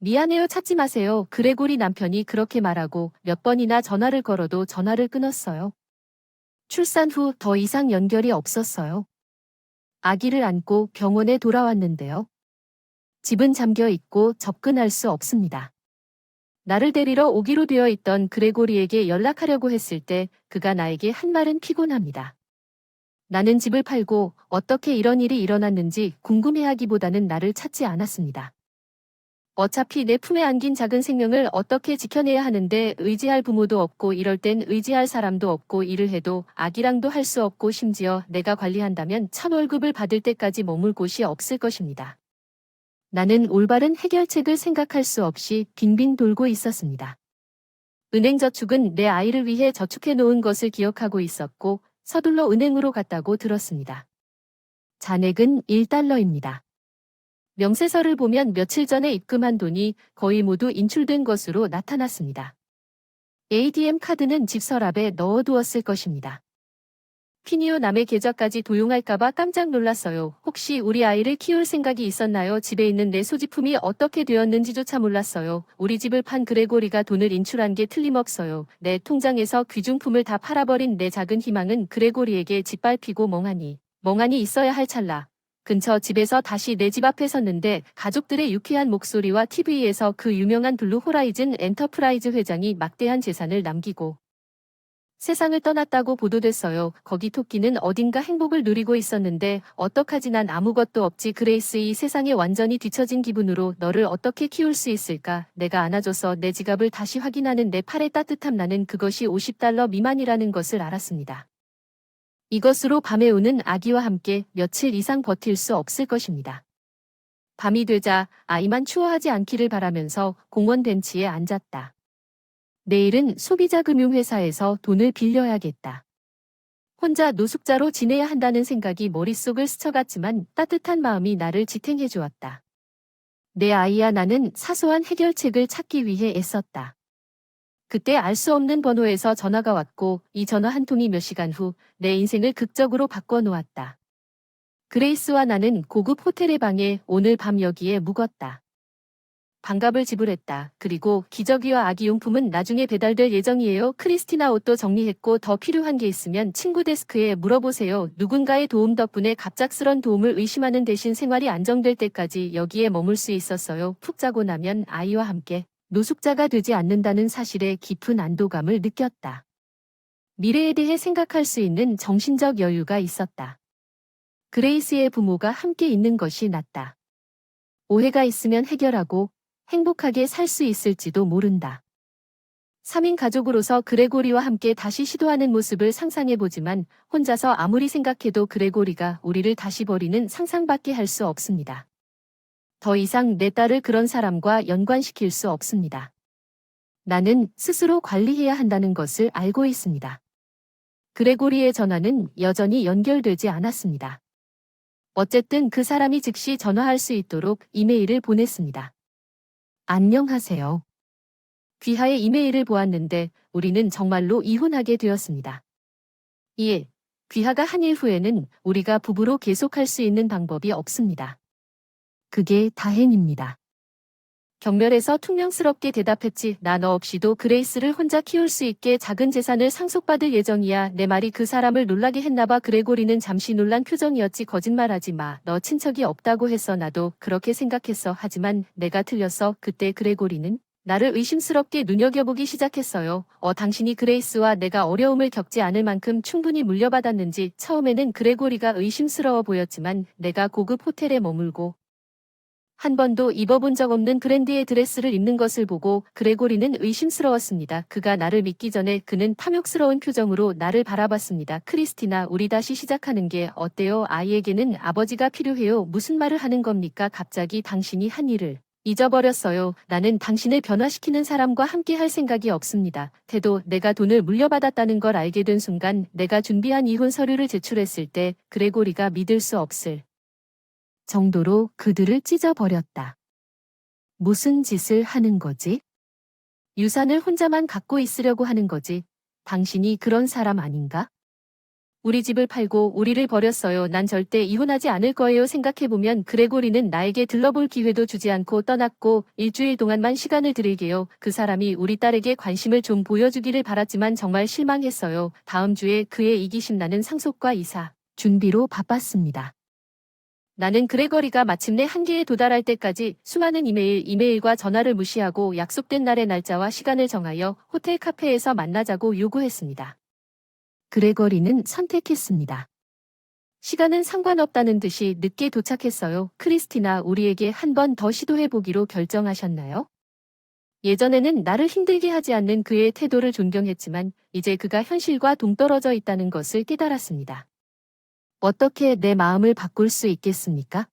미안해요, 찾지 마세요. 그레고리 남편이 그렇게 말하고 몇 번이나 전화를 걸어도 전화를 끊었어요. 출산 후 더 이상 연결이 없었어요. 아기를 안고 병원에 돌아왔는데요. 집은 잠겨 있고 접근할 수 없습니다. 나를 데리러 오기로 되어 있던 그레고리에게 연락하려고 했을 때 그가 나에게 한 말은 피곤합니다. 나는 집을 팔고 어떻게 이런 일이 일어났는지 궁금해하기보다는 나를 찾지 않았습니다. 어차피 내 품에 안긴 작은 생명을 어떻게 지켜내야 하는데 의지할 부모도 없고 이럴 땐 의지할 사람도 없고 일을 해도 아기랑도 할 수 없고 심지어 내가 관리한다면 1,000월급을 받을 때까지 머물 곳이 없을 것입니다. 나는 올바른 해결책을 생각할 수 없이 빙빙 돌고 있었습니다. 은행저축은 내 아이를 위해 저축해 놓은 것을 기억하고 있었고 서둘러 은행으로 갔다고 들었습니다. 잔액은 1달러입니다. 명세서를 보면 며칠 전에 입금한 돈이 거의 모두 인출된 것으로 나타났습니다. ATM 카드는 집 서랍에 넣어두었을 것입니다. 피니오 남의 계좌까지 도용할까봐 깜짝 놀랐어요. 혹시 우리 아이를 키울 생각이 있었나요? 집에 있는 내 소지품이 어떻게 되었는지조차 몰랐어요. 우리 집을 판 그레고리가 돈을 인출한 게 틀림없어요. 내 통장에서 귀중품을 다 팔아버린 내 작은 희망은 그레고리에게 짓밟히고 멍하니 있어야 할 찰나. 근처 집에서 다시 내 집 앞에 섰는데 가족들의 유쾌한 목소리와 TV에서 그 유명한 블루 호라이즌 엔터프라이즈 회장이 막대한 재산을 남기고 세상을 떠났다고 보도됐어요. 거기 토끼는 어딘가 행복을 누리고 있었는데 어떡하지 난 아무것도 없지. 그레이스 이 세상에 완전히 뒤처진 기분으로 너를 어떻게 키울 수 있을까. 내가 안아줘서 내 지갑을 다시 확인하는 내 팔의 따뜻함 나는 그것이 50달러 미만이라는 것을 알았습니다. 이것으로 밤에 우는 아기와 함께 며칠 이상 버틸 수 없을 것입니다. 밤이 되자 아이만 추워하지 않기를 바라면서 공원 벤치에 앉았다. 내일은 소비자금융회사에서 돈을 빌려야겠다. 혼자 노숙자로 지내야 한다는 생각이 머릿속을 스쳐갔지만 따뜻한 마음이 나를 지탱해 주었다. 내 아이야 나는 사소한 해결책을 찾기 위해 애썼다. 그때 알 수 없는 번호에서 전화가 왔고 이 전화 한 통이 몇 시간 후 내 인생을 극적으로 바꿔놓았다. 그레이스와 나는 고급 호텔의 방에 오늘 밤 여기에 묵었다. 반값을 지불했다. 그리고 기저귀와 아기용품은 나중에 배달될 예정이에요. 크리스티나 옷도 정리했고 더 필요한 게 있으면 친구 데스크에 물어보세요. 누군가의 도움 덕분에 갑작스런 도움을 의심하는 대신 생활이 안정될 때까지 여기에 머물 수 있었어요. 푹 자고 나면 아이와 함께 노숙자가 되지 않는다는 사실에 깊은 안도감을 느꼈다. 미래에 대해 생각할 수 있는 정신적 여유가 있었다. 그레이스의 부모가 함께 있는 것이 낫다. 오해가 있으면 해결하고 행복하게 살 수 있을지도 모른다. 3인 가족으로서 그레고리와 함께 다시 시도하는 모습을 상상해보지만 혼자서 아무리 생각해도 그레고리가 우리를 다시 버리는 상상밖에 할 수 없습니다. 더 이상 내 딸을 그런 사람과 연관시킬 수 없습니다. 나는 스스로 관리해야 한다는 것을 알고 있습니다. 그레고리의 전화는 여전히 연결되지 않았습니다. 어쨌든 그 사람이 즉시 전화할 수 있도록 이메일을 보냈습니다. 안녕하세요. 귀하의 이메일을 보았는데 우리는 정말로 이혼하게 되었습니다. 이에 귀하가 한 일 후에는 우리가 부부로 계속할 수 있는 방법이 없습니다. 그게 다행입니다. 경멸해서 퉁명스럽게 대답했지. 나 너 없이도 그레이스를 혼자 키울 수 있게 작은 재산을 상속받을 예정이야. 내 말이 그 사람을 놀라게 했나봐. 그레고리는 잠시 놀란 표정이었지. 거짓말하지 마. 너 친척이 없다고 했어. 나도 그렇게 생각했어. 하지만 내가 틀렸어. 그때 그레고리는 나를 의심스럽게 눈여겨보기 시작했어요. 당신이 그레이스와 내가 어려움을 겪지 않을 만큼 충분히 물려받았는지. 처음에는 그레고리가 의심스러워 보였지만 내가 고급 호텔에 머물고 한 번도 입어본 적 없는 브랜드의 드레스를 입는 것을 보고 그레고리는 의심스러웠습니다. 그가 나를 믿기 전에 그는 탐욕스러운 표정으로 나를 바라봤습니다. 크리스티나, 우리 다시 시작하는 게 어때요? 아이에게는 아버지가 필요해요. 무슨 말을 하는 겁니까? 갑자기 당신이 한 일을 잊어버렸어요. 나는 당신을 변화시키는 사람과 함께 할 생각이 없습니다. 태도, 내가 돈을 물려받았다는 걸 알게 된 순간 내가 준비한 이혼 서류를 제출했을 때 그레고리가 믿을 수 없을 정도로 그들을 찢어버렸다. 무슨 짓을 하는 거지? 유산을 혼자만 갖고 있으려고 하는 거지. 당신이 그런 사람 아닌가? 우리 집을 팔고 우리를 버렸어요. 난 절대 이혼하지 않을 거예요. 생각해보면 그레고리는 나에게 들러볼 기회도 주지 않고 떠났고 일주일 동안만 시간을 드릴게요. 그 사람이 우리 딸에게 관심을 좀 보여주기를 바랐지만 정말 실망했어요. 다음 주에 그의 이기심 나는 상속과 이사 준비로 바빴습니다. 나는 그레거리가 마침내 한계에 도달할 때까지 수많은 이메일과 전화를 무시하고 약속된 날의 날짜와 시간을 정하여 호텔 카페에서 만나자고 요구했습니다. 그레거리는 선택했습니다. 시간은 상관없다는 듯이 늦게 도착했어요. 크리스티나, 우리에게 한 번 더 시도해보기로 결정하셨나요? 예전에는 나를 힘들게 하지 않는 그의 태도를 존경했지만 이제 그가 현실과 동떨어져 있다는 것을 깨달았습니다. 어떻게 내 마음을 바꿀 수 있겠습니까?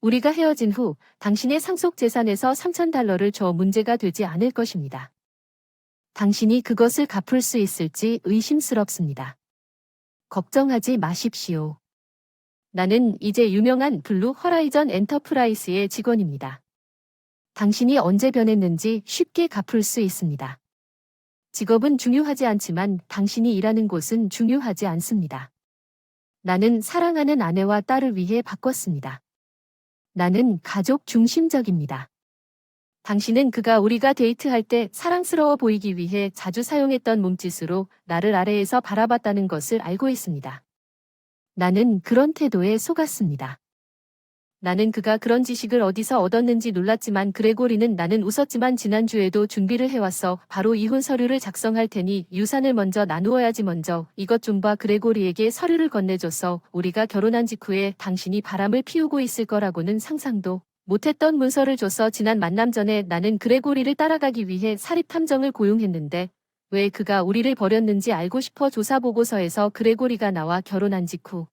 우리가 헤어진 후 당신의 상속 재산에서 $3,000를 줘 문제가 되지 않을 것입니다. 당신이 그것을 갚을 수 있을지 의심스럽습니다. 걱정하지 마십시오. 나는 이제 유명한 블루 허라이전 엔터프라이스의 직원입니다. 당신이 언제 변했는지 쉽게 갚을 수 있습니다. 직업은 중요하지 않지만 당신이 일하는 곳은 중요하지 않습니다. 나는 사랑하는 아내와 딸을 위해 바꿨습니다. 나는 가족 중심적입니다. 당신은 그가 우리가 데이트할 때 사랑스러워 보이기 위해 자주 사용했던 몸짓으로 나를 아래에서 바라봤다는 것을 알고 있습니다. 나는 그런 태도에 속았습니다. 나는 그가 그런 지식을 어디서 얻었는지 놀랐지만 그레고리는 나는 웃었지만 지난주에도 준비를 해왔어. 바로 이혼 서류를 작성할 테니 유산을 먼저 나누어야지. 먼저 이것 좀 봐. 그레고리에게 서류를 건네줬어. 우리가 결혼한 직후에 당신이 바람을 피우고 있을 거라고는 상상도 못했던 문서를 줬어. 지난 만남 전에 나는 그레고리를 따라가기 위해 사립탐정을 고용했는데 왜 그가 우리를 버렸는지 알고 싶어. 조사보고서에서 그레고리가 나와 결혼한 직후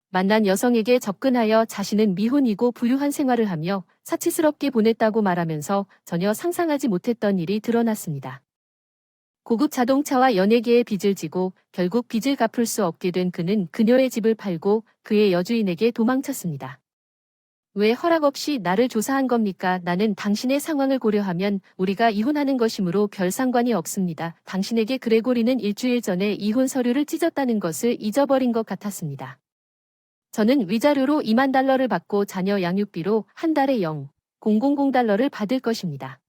만난 여성에게 접근하여 자신은 미혼이고 부유한 생활을 하며 사치스럽게 보냈다고 말하면서 전혀 상상하지 못했던 일이 드러났습니다. 고급 자동차와 연예계에 빚을 지고 결국 빚을 갚을 수 없게 된 그는 그녀의 집을 팔고 그의 여주인에게 도망쳤습니다. 왜 허락 없이 나를 조사한 겁니까? 나는 당신의 상황을 고려하면 우리가 이혼하는 것이므로 별 상관이 없습니다. 당신에게 그레고리는 일주일 전에 이혼 서류를 찢었다는 것을 잊어버린 것 같았습니다. 저는 위자료로 $20,000를 받고 자녀 양육비로 한 달에 $0,000를 받을 것입니다.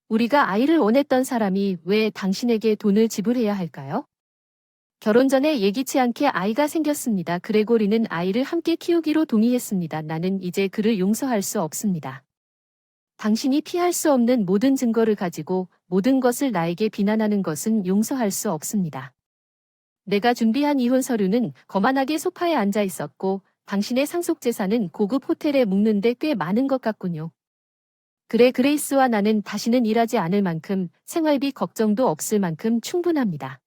우리가 아이를 원했던 사람이 왜 당신에게 돈을 지불해야 할까요? 결혼 전에 예기치 않게 아이가 생겼습니다. 그레고리는 아이를 함께 키우기로 동의했습니다. 나는 이제 그를 용서할 수 없습니다. 당신이 피할 수 없는 모든 증거를 가지고 모든 것을 나에게 비난하는 것은 용서할 수 없습니다. 내가 준비한 이혼 서류는 거만하게 소파에 앉아 있었고 당신의 상속 재산은 고급 호텔에 묵는데 꽤 많은 것 같군요. 그래, 그레이스와 나는 다시는 일하지 않을 만큼 생활비 걱정도 없을 만큼 충분합니다.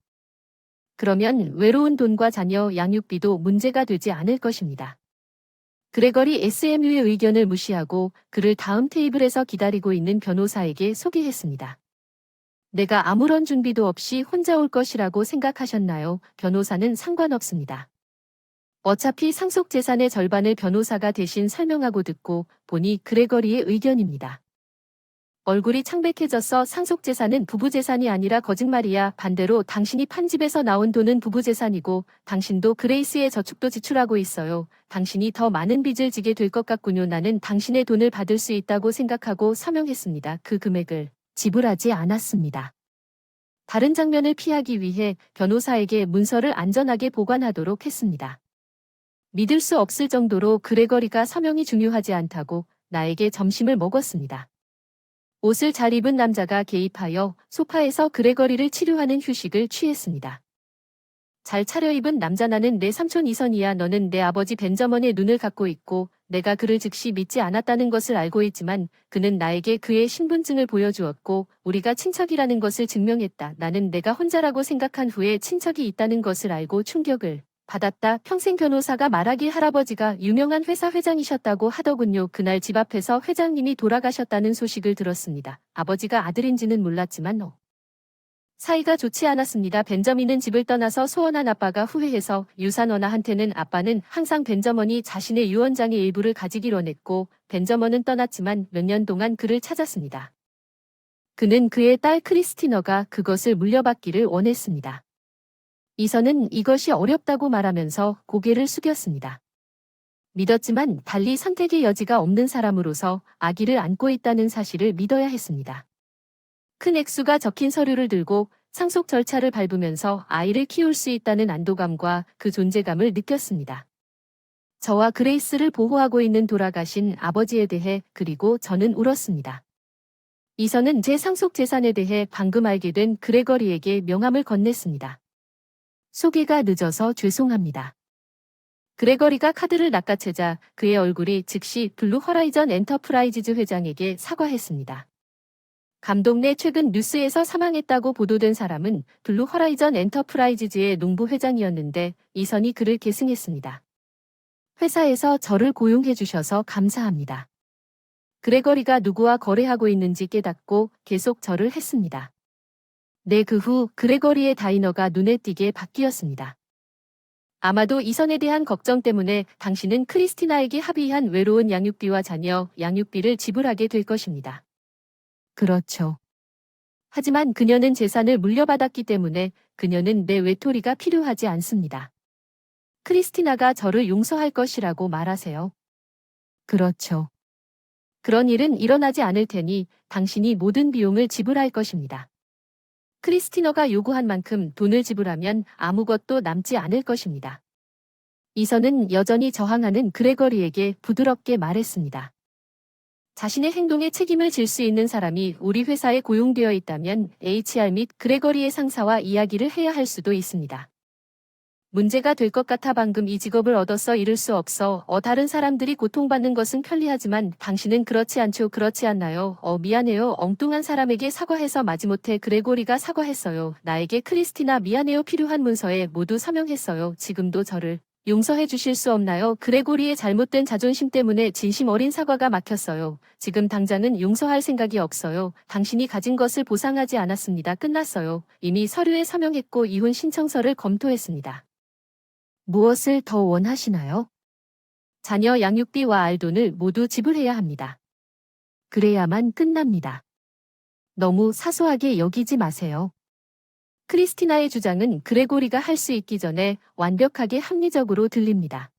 그러면 외로운 돈과 자녀 양육비도 문제가 되지 않을 것입니다. 그레거리 SMU의 의견을 무시하고 그를 다음 테이블에서 기다리고 있는 변호사에게 소개했습니다. 내가 아무런 준비도 없이 혼자 올 것이라고 생각하셨나요? 변호사는 상관없습니다. 어차피 상속 재산의 절반을 변호사가 대신 설명하고 듣고 보니 그레거리의 의견입니다. 얼굴이 창백해져서 상속 재산은 부부 재산이 아니라 거짓말이야. 반대로 당신이 판 집에서 나온 돈은 부부 재산이고 당신도 그레이스의 저축도 지출하고 있어요. 당신이 더 많은 빚을 지게 될 것 같군요. 나는 당신의 돈을 받을 수 있다고 생각하고 서명했습니다. 그 금액을 지불하지 않았습니다. 다른 장면을 피하기 위해 변호사에게 문서를 안전하게 보관하도록 했습니다. 믿을 수 없을 정도로 그레거리가 서명이 중요하지 않다고 나에게 점심을 먹었습니다. 옷을 잘 입은 남자가 개입하여 소파에서 그레거리를 치료하는 휴식을 취했습니다. 잘 차려입은 남자, 나는 내 삼촌 이선이야. 너는 내 아버지 벤저먼의 눈을 갖고 있고 내가 그를 즉시 믿지 않았다는 것을 알고 있지만 그는 나에게 그의 신분증을 보여주었고 우리가 친척이라는 것을 증명했다. 나는 내가 혼자라고 생각한 후에 친척이 있다는 것을 알고 충격을 받았다. 평생 변호사가 말하길 할아버지가 유명한 회사 회장이셨다고 하더군요. 그날 집 앞에서 회장님이 돌아가셨다는 소식을 들었습니다. 아버지가 아들인지는 몰랐지만 사이가 좋지 않았습니다. 벤저민은 집을 떠나서 소원한 아빠가 후회해서 유산원아한테는 아빠는 항상 벤저먼이 자신의 유언장의 일부를 가지길 원했고 벤저먼은 떠났지만 몇 년 동안 그를 찾았습니다. 그는 그의 딸 크리스티너가 그것을 물려받기를 원했습니다. 이선은 이것이 어렵다고 말하면서 고개를 숙였습니다. 믿었지만 달리 선택의 여지가 없는 사람으로서 아기를 안고 있다는 사실을 믿어야 했습니다. 큰 액수가 적힌 서류를 들고 상속 절차를 밟으면서 아이를 키울 수 있다는 안도감과 그 존재감을 느꼈습니다. 저와 그레이스를 보호하고 있는 돌아가신 아버지에 대해 그리고 저는 울었습니다. 이선은 제 상속 재산에 대해 방금 알게 된 그레거리에게 명함을 건넸습니다. 소개가 늦어서 죄송합니다. 그레거리가 카드를 낚아채자 그의 얼굴이 즉시 블루 허라이전 엔터프라이즈즈 회장에게 사과했습니다. 감독 내 최근 뉴스에서 사망했다고 보도된 사람은 블루 허라이전 엔터프라이즈즈의 농부 회장이었는데 이선이 그를 계승했습니다. 회사에서 저를 고용해 주셔서 감사합니다. 그레거리가 누구와 거래하고 있는지 깨닫고 계속 절을 했습니다. 네, 그 후 그레거리의 다이너가 눈에 띄게 바뀌었습니다. 아마도 이선에 대한 걱정 때문에 당신은 크리스티나에게 합의한 외로운 양육비와 자녀 양육비를 지불하게 될 것입니다. 그렇죠. 하지만 그녀는 재산을 물려받았기 때문에 그녀는 내 외톨이가 필요하지 않습니다. 크리스티나가 저를 용서할 것이라고 말하세요. 그렇죠. 그런 일은 일어나지 않을 테니 당신이 모든 비용을 지불할 것입니다. 크리스티너가 요구한 만큼 돈을 지불하면 아무것도 남지 않을 것입니다. 이선은 여전히 저항하는 그레거리에게 부드럽게 말했습니다. 자신의 행동에 책임을 질 수 있는 사람이 우리 회사에 고용되어 있다면 HR 및 그레거리의 상사와 이야기를 해야 할 수도 있습니다. 문제가 될 것 같아 방금 이 직업을 얻어서 잃을 수 없어. 다른 사람들이 고통받는 것은 편리하지만 당신은 그렇지 않죠. 그렇지 않나요? 미안해요. 엉뚱한 사람에게 사과해서 마지못해 그레고리가 사과했어요. 나에게 크리스티나 미안해요. 필요한 문서에 모두 서명했어요. 지금도 저를 용서해 주실 수 없나요? 그레고리의 잘못된 자존심 때문에 진심 어린 사과가 막혔어요. 지금 당장은 용서할 생각이 없어요. 당신이 가진 것을 보상하지 않았습니다. 끝났어요. 이미 서류에 서명했고 이혼 신청서를 검토했습니다. 무엇을 더 원하시나요? 자녀 양육비와 알돈을 모두 지불해야 합니다. 그래야만 끝납니다. 너무 사소하게 여기지 마세요. 크리스티나의 주장은 그레고리가 할 수 있기 전에 완벽하게 합리적으로 들립니다.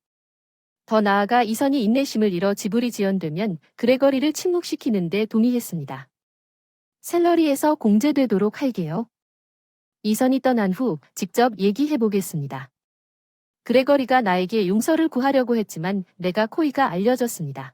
더 나아가 이선이 인내심을 잃어 지불이 지연되면 그레거리를 침묵시키는 데 동의했습니다. 샐러리에서 공제되도록 할게요. 이선이 떠난 후 직접 얘기해보겠습니다. 그레거리가 나에게 용서를 구하려고 했지만 내가 코이가 알려줬습니다.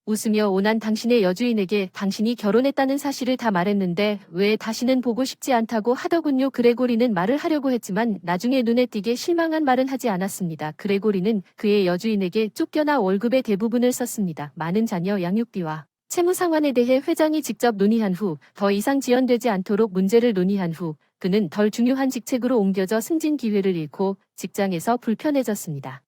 웃으며 오난 당신의 여주인에게 당신이 결혼했다는 사실을 다 말했는데 왜 다시는 보고 싶지 않다고 하더군요. 그레고리는 말을 하려고 했지만 나중에 눈에 띄게 실망한 말은 하지 않았습니다. 그레고리는 그의 여주인에게 쫓겨나 월급의 대부분을 썼습니다. 많은 자녀 양육비와 채무 상환에 대해 회장이 직접 논의한 후 더 이상 지연되지 않도록 문제를 논의한 후 그는 덜 중요한 직책으로 옮겨져 승진 기회를 잃고 직장에서 불편해졌습니다.